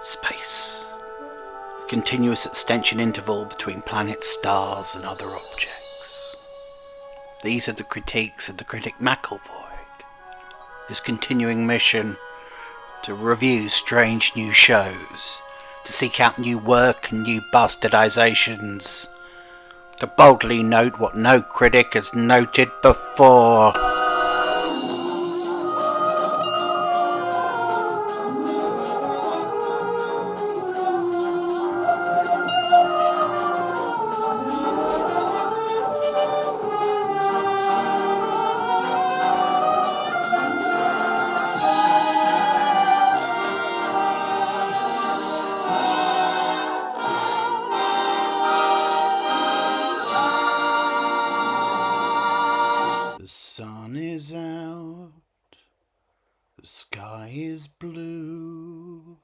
Space. A continuous extension interval between planets, stars and other objects. These are the critiques of the critic McElvoy. His continuing mission to review strange new shows, to seek out new work and new bastardizations, to boldly note what no critic has noted before. The sun is out, the sky is blue,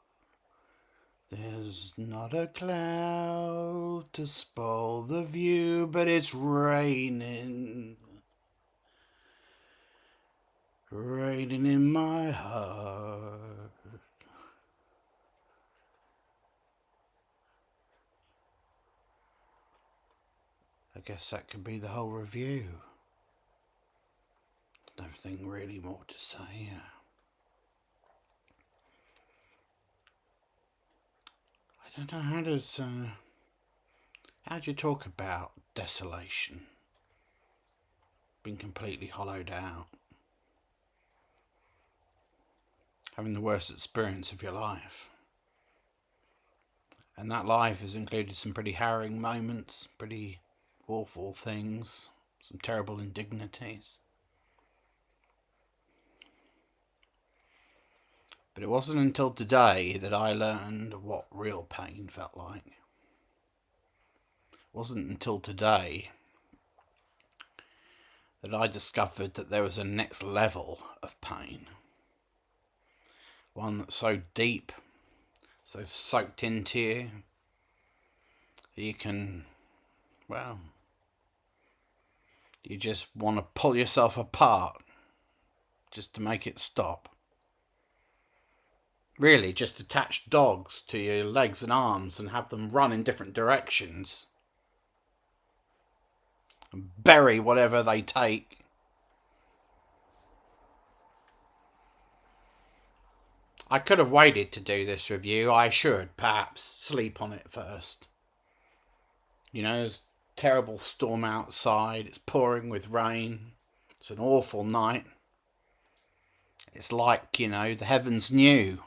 there's not a cloud to spoil the view, but it's raining, raining in my heart. I guess that could be the whole review. Nothing really more to say. I don't know, how do you talk about desolation? Being completely hollowed out. Having the worst experience of your life. And that life has included some pretty harrowing moments, pretty awful things, some terrible indignities. But it wasn't until today that I learned what real pain felt like. It wasn't until today that I discovered that there was a next level of pain. One that's so deep, so soaked into you, that you can, well, you just want to pull yourself apart just to make it stop. Really, just attach dogs to your legs and arms and have them run in different directions. And bury whatever they take. I could have waited to do this review. I should, perhaps, sleep on it first. You know, there's a terrible storm outside. It's pouring with rain. It's an awful night. It's like, you know, the heavens knew.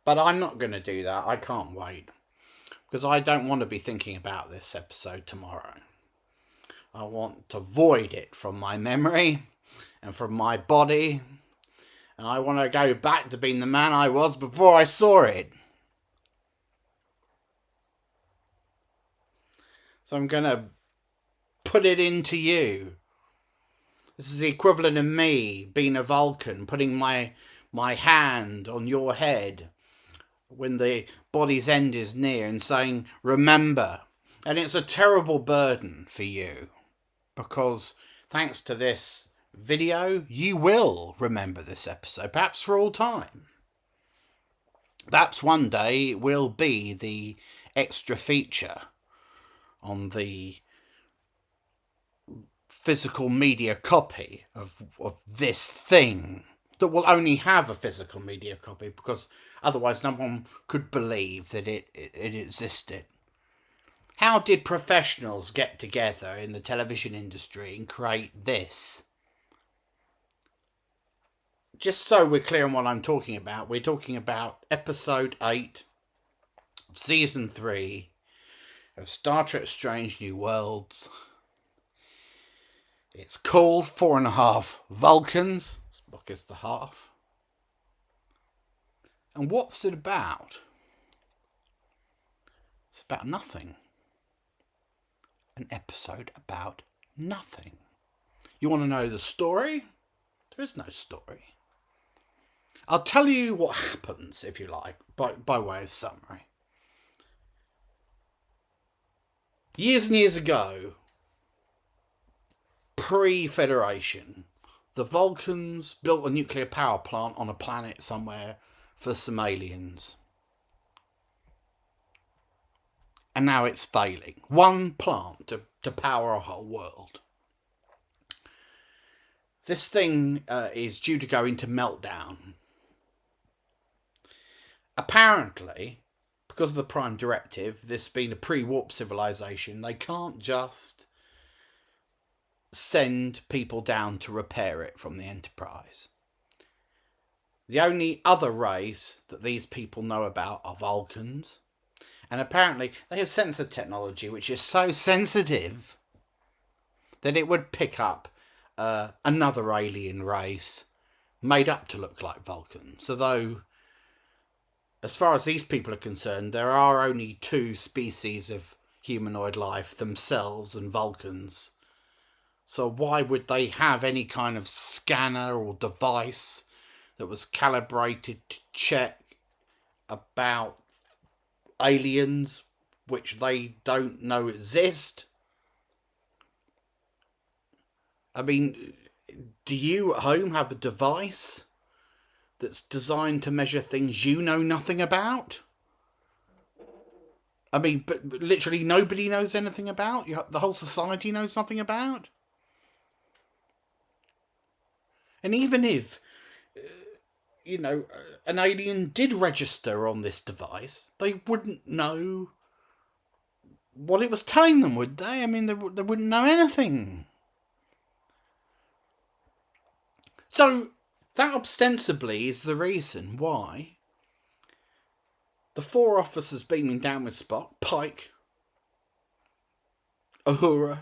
But I'm not going to do that. I can't wait. Because I don't want to be thinking about this episode tomorrow. I want to void it from my memory and from my body. And I want to go back to being the man I was before I saw it. So I'm going to put it into you. This is the equivalent of me being a Vulcan, putting my hand on your head when the body's end is near and saying, remember. And it's a terrible burden for you, because thanks to this video, you will remember this episode, perhaps for all time. Perhaps one day it will be the extra feature on the physical media copy of this thing that will only have a physical media copy, because otherwise no one could believe that it existed. How did professionals get together in the television industry and create this? Just so we're clear on what I'm talking about, we're talking about episode 8 of season 3 of Star Trek Strange New Worlds. It's called 4.5 Vulcans. Spock is the half. And what's it about? It's about nothing. An episode about nothing. You want to know the story? There is no story. I'll tell you what happens, if you like, by way of summary. Years and years ago, pre-Federation, the Vulcans built a nuclear power plant on a planet somewhere for some aliens. And now it's failing. One plant to power a whole world. This thing is due to go into meltdown. Apparently, because of the Prime Directive, this being a pre-warp civilization, they can't just send people down to repair it from the Enterprise. The only other race that these people know about are Vulcans. And apparently they have sensor technology which is so sensitive that it would pick up another alien race made up to look like Vulcans. Although, as far as these people are concerned, there are only two species of humanoid life, themselves and Vulcans. So why would they have any kind of scanner or device that was calibrated to check about aliens which they don't know exist? I mean, do you at home have a device that's designed to measure things you know nothing about? I mean, but literally nobody knows anything about? The whole society knows nothing about? And even if, an alien did register on this device, they wouldn't know what it was telling them, would they? I mean, they wouldn't know anything. So, that ostensibly is the reason why the four officers beaming down with Spock, Pike, Uhura,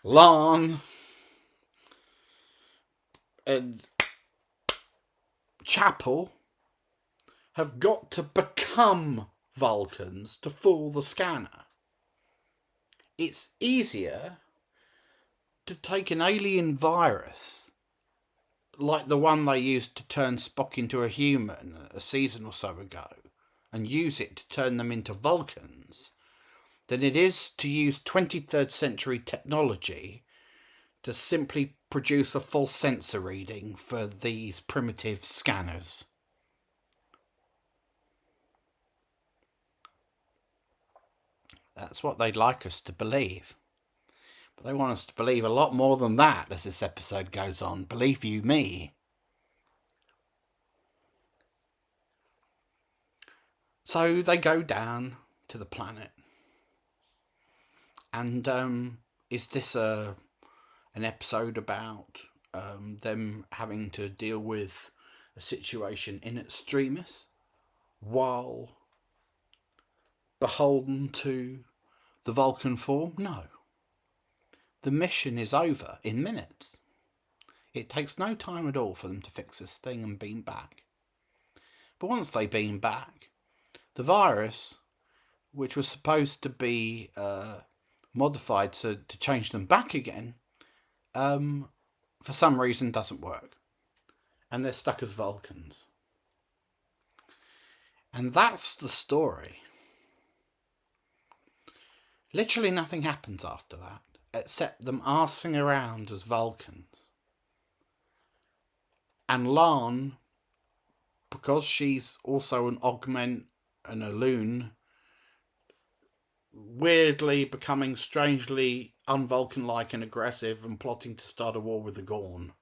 La'an, and Chapel, have got to become Vulcans to fool the scanner. It's easier to take an alien virus like the one they used to turn Spock into a human a season or so ago and use it to turn them into Vulcans than it is to use 23rd century technology to simply produce a false sensor reading for these primitive scanners. That's what they'd like us to believe. But they want us to believe a lot more than that as this episode goes on. Believe you me. So they go down to the planet. And is this an episode about them having to deal with a situation in extremis while beholden to the Vulcan form? No. The mission is over in minutes. It takes no time at all for them to fix this thing and beam back. But once they beam back, the virus, which was supposed to be modified to change them back again, for some reason doesn't work. And they're stuck as Vulcans. And that's the story. Literally nothing happens after that, except them arsing around as Vulcans. And La'an, because she's also an augment and a loon, weirdly becoming strangely un-Vulcan-like and aggressive and plotting to start a war with the Gorn,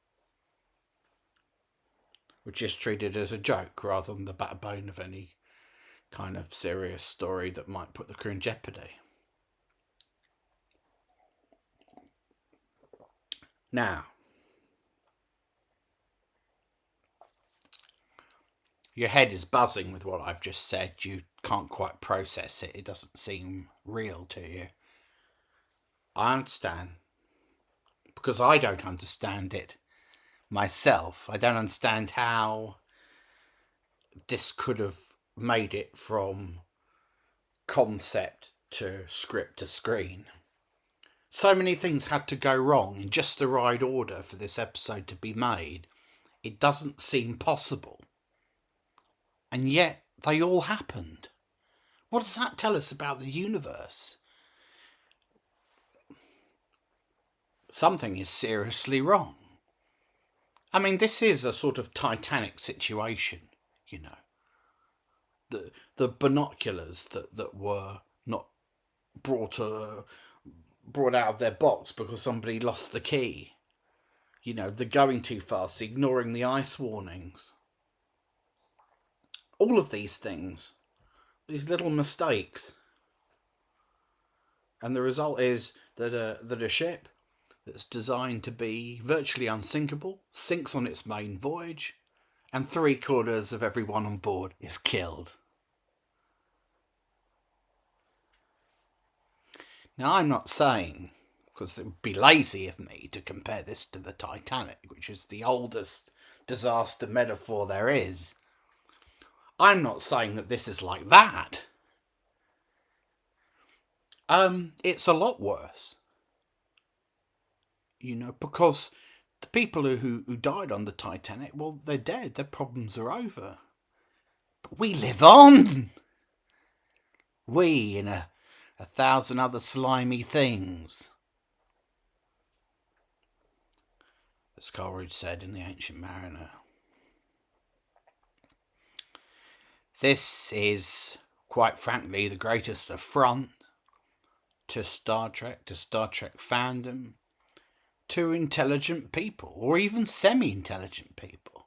which is treated as a joke rather than the backbone of any kind of serious story that might put the crew in jeopardy. Now, your head is buzzing with what I've just said. You can't quite process it. It doesn't seem real to you. I understand. Because I don't understand it myself. I don't understand how this could have made it from concept to script to screen. So many things had to go wrong in just the right order for this episode to be made. It doesn't seem possible. And yet, they all happened. What does that tell us about the universe? Something is seriously wrong. I mean, this is a sort of Titanic situation, you know. The binoculars that were not brought brought out of their box because somebody lost the key. You know, the going too fast, ignoring the ice warnings. All of these things, these little mistakes, and the result is that a ship that's designed to be virtually unsinkable sinks on its main voyage, and 3/4 of everyone on board is killed. Now, I'm not saying, because it would be lazy of me to compare this to the Titanic, which is the oldest disaster metaphor there is. I'm not saying that this is like that. It's a lot worse. You know, because the people who died on the Titanic, well, they're dead. Their problems are over. But we live on. We and a thousand other slimy things. As Coleridge said in The Ancient Mariner. This is, quite frankly, the greatest affront to Star Trek fandom, to intelligent people, or even semi-intelligent people,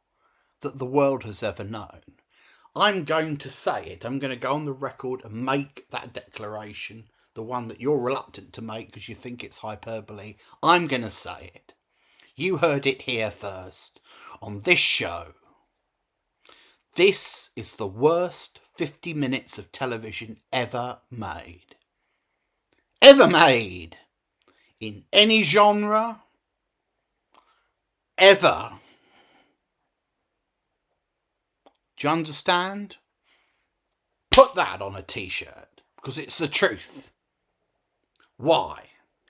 that the world has ever known. I'm going to say it. I'm going to go on the record and make that declaration, the one that you're reluctant to make because you think it's hyperbole. I'm going to say it. You heard it here first, on this show. This is the worst 50 minutes of television ever made. Ever made! In any genre. Ever. Do you understand? Put that on a t-shirt, because it's the truth. Why?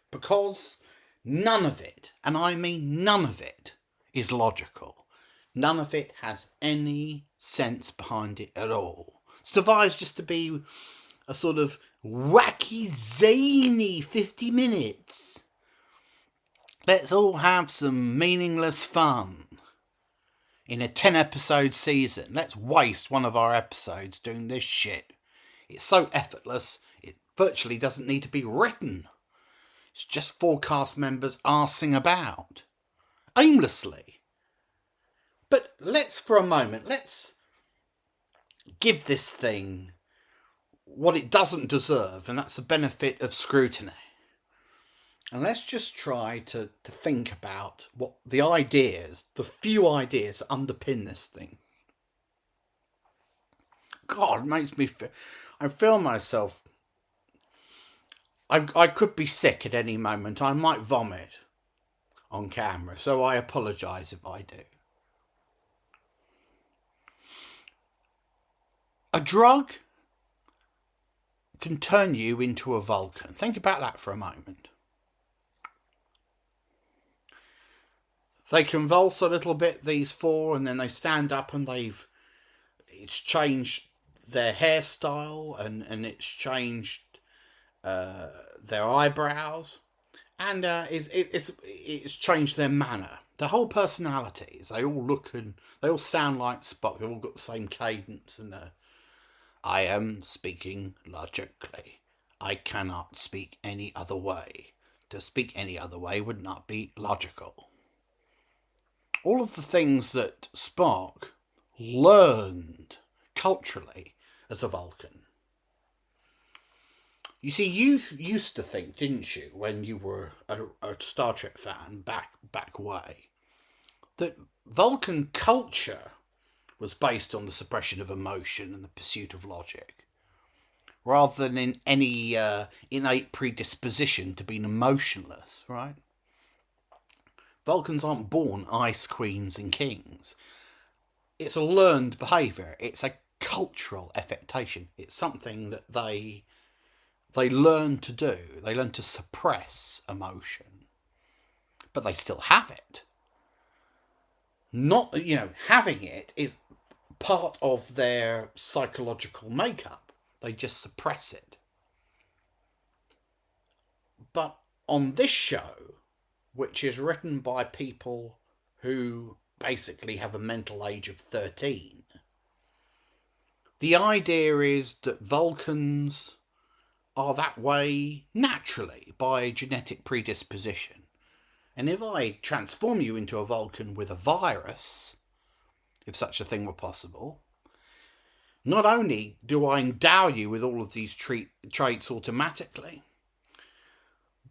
Because none of it, and I mean none of it, is logical. None of it has any sense behind it at all. It's devised just to be a sort of wacky, zany 50 minutes. Let's all have some meaningless fun. In a 10-episode season, let's waste one of our episodes doing this shit. It's so effortless, it virtually doesn't need to be written. It's just 4 cast members arsing about. Aimlessly. But for a moment, let's give this thing what it doesn't deserve, and that's the benefit of scrutiny. And let's just try to think about what the ideas, the few ideas that underpin this thing. God, it makes me feel... I feel myself... I could be sick at any moment. I might vomit on camera, so I apologise if I do. A drug can turn you into a Vulcan. Think about that for a moment. They convulse a little bit, these 4, and then they stand up and it's changed their hairstyle and it's changed their eyebrows, and it's changed their manner. Their whole personalities. They all look and they all sound like Spock. They've all got the same cadence, and I am speaking logically. I cannot speak any other way. To speak any other way would not be logical. All of the things that Spock learned culturally as a Vulcan. You see, you used to think, didn't you, when you were a Star Trek fan back way, that Vulcan culture was based on the suppression of emotion and the pursuit of logic, rather than in any innate predisposition to being emotionless, right? Vulcans aren't born ice queens and kings. It's a learned behaviour. It's a cultural affectation. It's something that they learn to do. They learn to suppress emotion. But they still have it. Not, having it is part of their psychological makeup. They just suppress it. But on this show, which is written by people who basically have a mental age of 13. The idea is that Vulcans are that way naturally by genetic predisposition. And if I transform you into a Vulcan with a virus, if such a thing were possible, not only do I endow you with all of these traits automatically,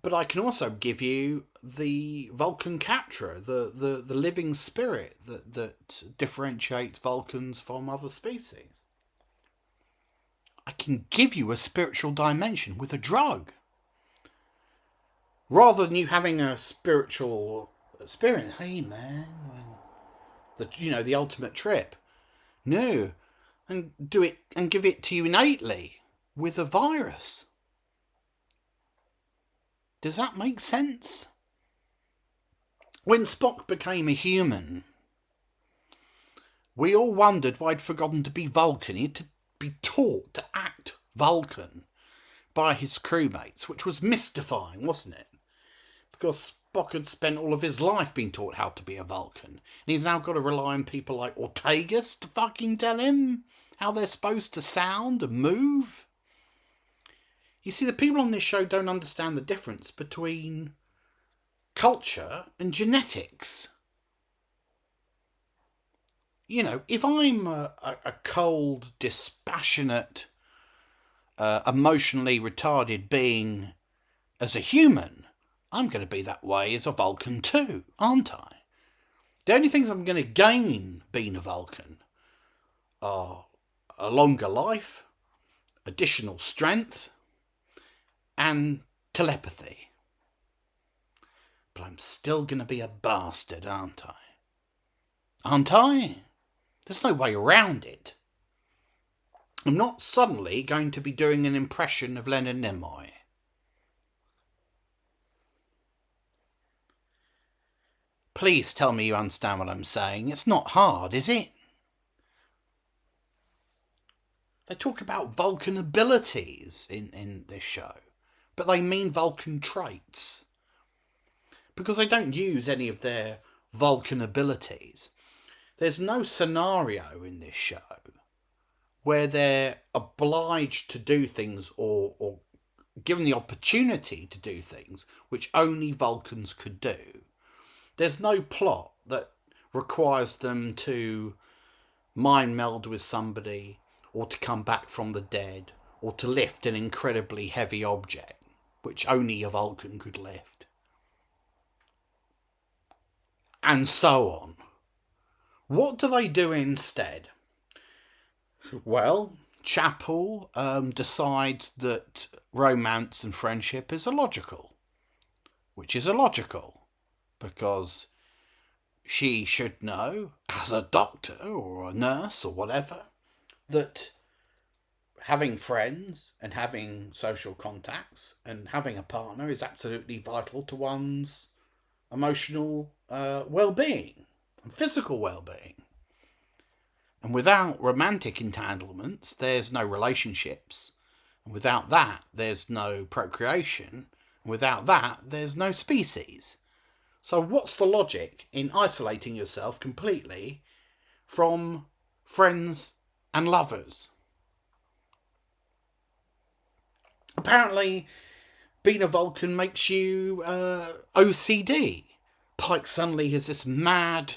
but I can also give you the Vulcan capture, the living spirit that differentiates Vulcans from other species. I can give you a spiritual dimension with a drug. Rather than you having a spiritual experience, hey man, the ultimate trip. No, and do it and give it to you innately with a virus. Does that make sense? When Spock became a human, we all wondered why he'd forgotten to be Vulcan. He had to be taught to act Vulcan by his crewmates, which was mystifying, wasn't it? Because Spock had spent all of his life being taught how to be a Vulcan. And he's now got to rely on people like Ortegas to fucking tell him how they're supposed to sound and move. You see, the people on this show don't understand the difference between culture and genetics. You know, if I'm a cold, dispassionate, emotionally retarded being as a human, I'm going to be that way as a Vulcan too, aren't I? The only things I'm going to gain being a Vulcan are a longer life, additional strength, and telepathy. But I'm still going to be a bastard, aren't I? Aren't I? There's no way around it. I'm not suddenly going to be doing an impression of Leonard Nimoy. Please tell me you understand what I'm saying. It's not hard, is it? They talk about Vulcan abilities in this show, but they mean Vulcan traits. Because they don't use any of their Vulcan abilities. There's no scenario in this show where they're obliged to do things or given the opportunity to do things which only Vulcans could do. There's no plot that requires them to mind meld with somebody or to come back from the dead or to lift an incredibly heavy object which only a Vulcan could lift. And so on. What do they do instead? Well, Chapel decides that romance and friendship is illogical. Which is illogical. Because she should know, as a doctor or a nurse or whatever, that having friends and having social contacts and having a partner is absolutely vital to one's emotional well-being and physical well-being. And without romantic entanglements, there's no relationships. And without that, there's no procreation. And without that, there's no species. So what's the logic in isolating yourself completely from friends and lovers? Apparently, being a Vulcan makes you OCD. Pike suddenly has this mad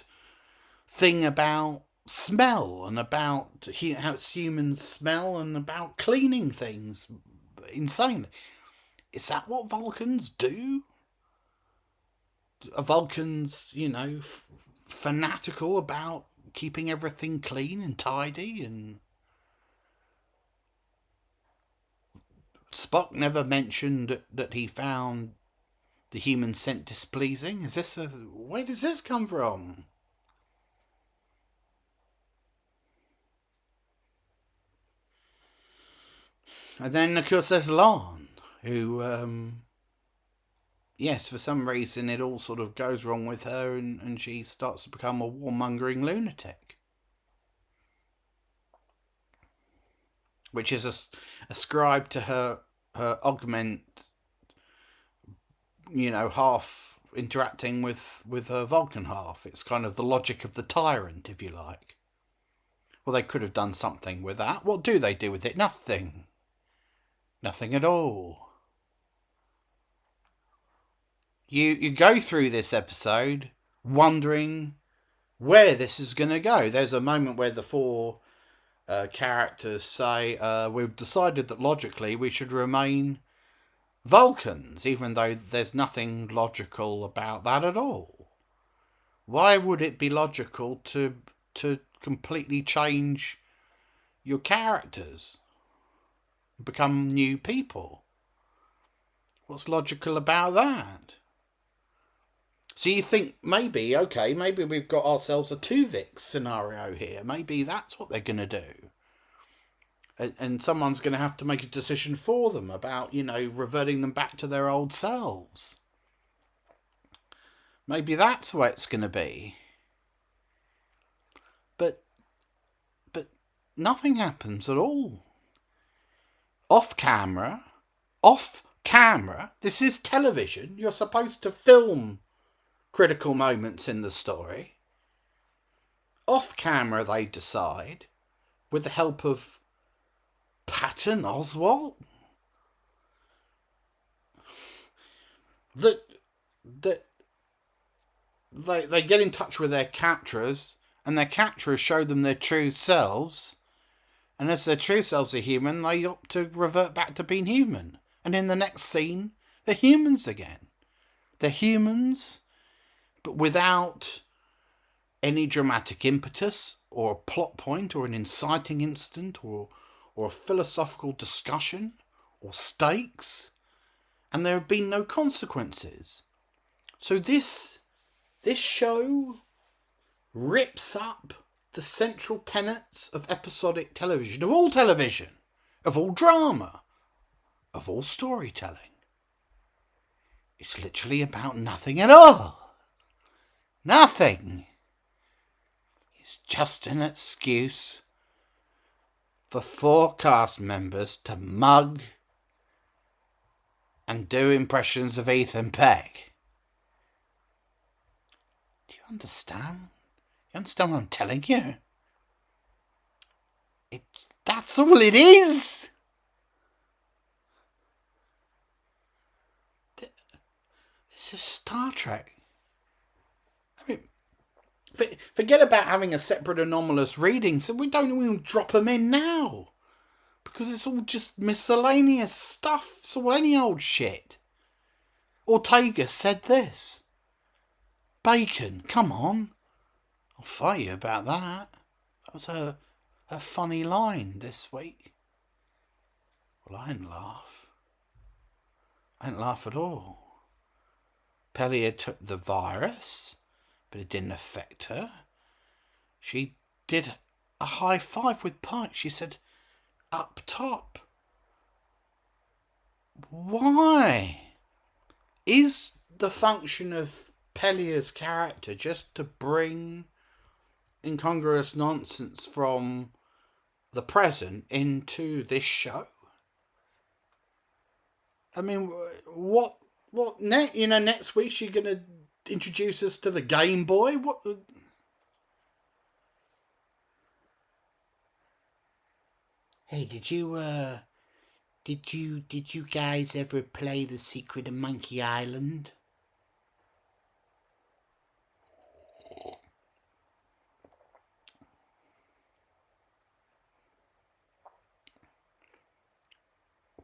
thing about smell and about how humans smell and about cleaning things insanely. Is that what Vulcans do? Are Vulcans, fanatical about keeping everything clean and tidy? And Spock never mentioned that he found the human scent displeasing. Where does this come from? And then, of course, there's Lon, who, yes, for some reason it all sort of goes wrong with her and she starts to become a warmongering lunatic. Which is ascribed to her augment, half interacting with her Vulcan half. It's kind of the logic of the tyrant, if you like. Well, they could have done something with that. What do they do with it? Nothing. Nothing at all. You go through this episode wondering where this is going to go. There's a moment where the four characters say, we've decided that logically we should remain Vulcans, even though there's nothing logical about that at all. Why would it be logical to completely change your characters? Become new people? What's logical about that? So you think maybe we've got ourselves a Tuvix scenario here. Maybe that's what they're going to do. And someone's going to have to make a decision for them about, reverting them back to their old selves. Maybe that's what it's going to be. But nothing happens at all. Off camera, this is television. You're supposed to film critical moments in the story. Off camera, they decide, with the help of Patton Oswalt, that they get in touch with their captors, and their captors show them their true selves, and as their true selves are human, they opt to revert back to being human. And in the next scene, they're humans again. They're humans, but without any dramatic impetus, or a plot point, or an inciting incident, or a philosophical discussion, or stakes, and there have been no consequences. So this show rips up the central tenets of episodic television, of all drama, of all storytelling. It's literally about nothing at all. Nothing. It's just an excuse for 4 cast members to mug and do impressions of Ethan Peck. Do you understand? You understand what I'm telling you? That's all it is. This is Star Trek. I mean, forget about having a separate anomalous reading, so we don't even drop them in now. Because it's all just miscellaneous stuff. It's all any old shit. Ortega said this. Bacon, come on. I'll fight you about that. That was her funny line this week. Well, I didn't laugh. I didn't laugh at all. Pellier took the virus, but it didn't affect her. She did a high five with Pike. She said, up top. Why? Is the function of Pellier's character just to bring incongruous nonsense from the present into this show? I mean, what next week she's going to introduce us to the Game Boy? What? Hey, did you guys ever play The Secret of Monkey Island?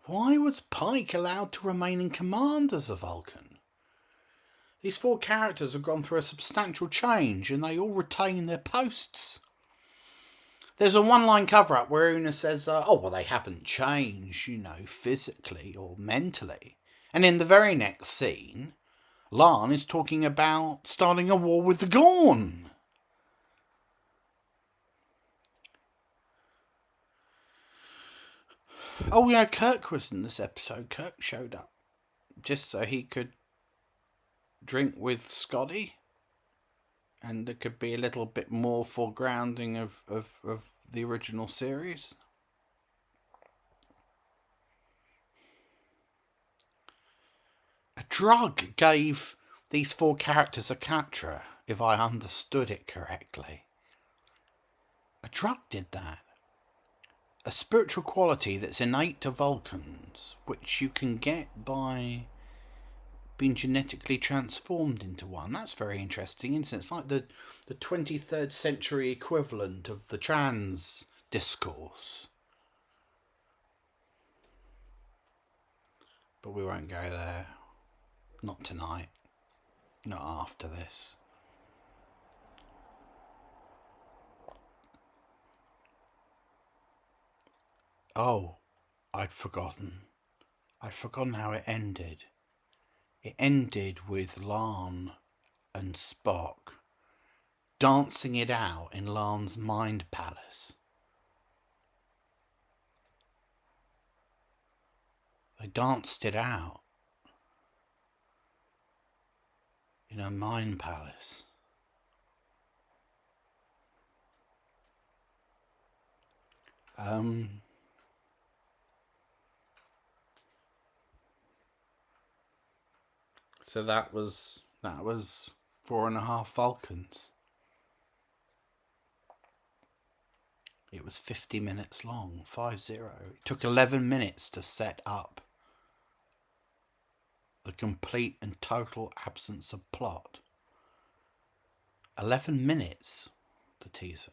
Why was Pike allowed to remain in command as a Vulcan? These 4 characters have gone through a substantial change and they all retain their posts. There's a one-line cover-up where Una says, they haven't changed, physically or mentally. And in the very next scene, Lan is talking about starting a war with the Gorn. Oh yeah, Kirk was in this episode. Kirk showed up just so he could drink with Scotty, and there could be a little bit more foregrounding of the original series. A drug gave these 4 characters are Katra, if I understood it correctly. A drug did that. A spiritual quality that's innate to Vulcans, which you can get by being genetically transformed into one. That's very interesting, isn't it? It's like the 23rd century equivalent of the trans discourse. But we won't go there. Not tonight. Not after this. Oh, I'd forgotten. I'd forgotten how it ended. It ended with Lan and Spock dancing it out in Lan's mind palace. They danced it out in a mind palace. So that was 4.5 Vulcans. It was 50 minutes long, 50. It took 11 minutes to set up the complete and total absence of plot. 11 minutes, the teaser.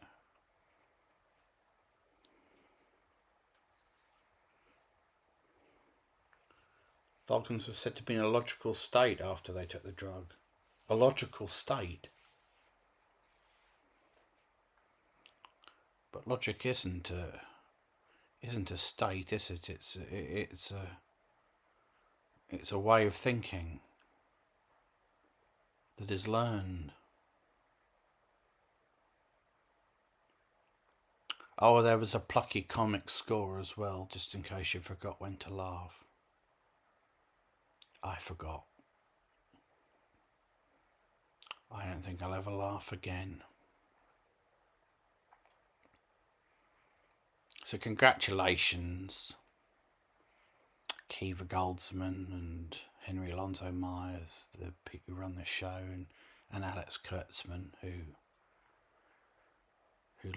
Vulcans were said to be in a logical state after they took the drug. A logical state. But logic isn't a state, is it? It's a way of thinking that is learned. Oh, there was a plucky comic score as well, just in case you forgot when to laugh. I forgot. I don't think I'll ever laugh again. So congratulations, Kiva Goldsman and Henry Alonso Myers, the people who run the show, and Alex Kurtzman, who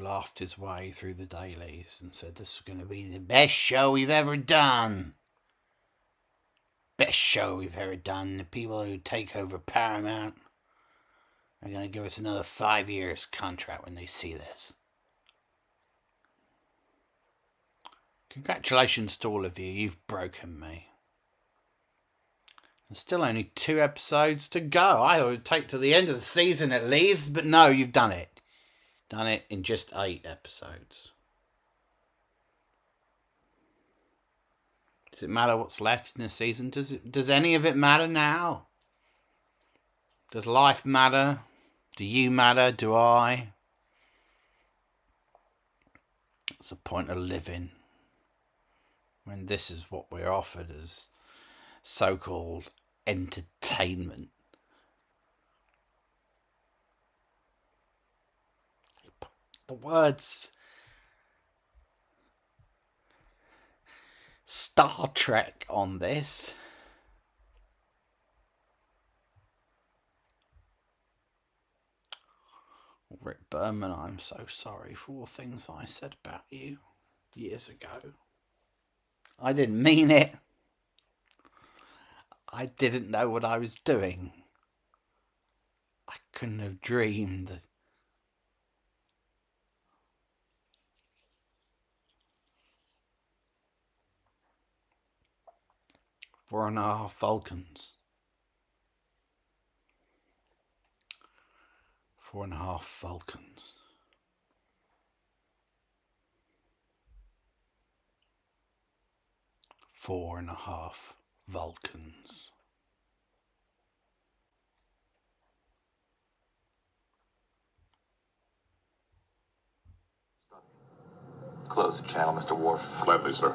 laughed his way through the dailies and said this is going to be the best show we've ever done. Best show we've ever done. The people who take over Paramount are going to give us another 5 years contract when they see this. Congratulations to all of you. You've broken me. There's still only 2 episodes to go. I thought it would take to the end of the season at least, but no, you've done it. Done it in just 8 episodes. Does it matter what's left in the season? Does any of it matter now? Does life matter? Do you matter? Do I? What's the point of living when this is what we're offered as so-called entertainment? The words Star Trek on this. Rick Berman, I'm so sorry for all things I said about you years ago. I didn't mean it. I didn't know what I was doing. I couldn't have dreamed that. Four and a half Vulcans. 4.5 Vulcans. Four and a half Vulcans. Close the channel, Mr. Worf. Gladly, sir.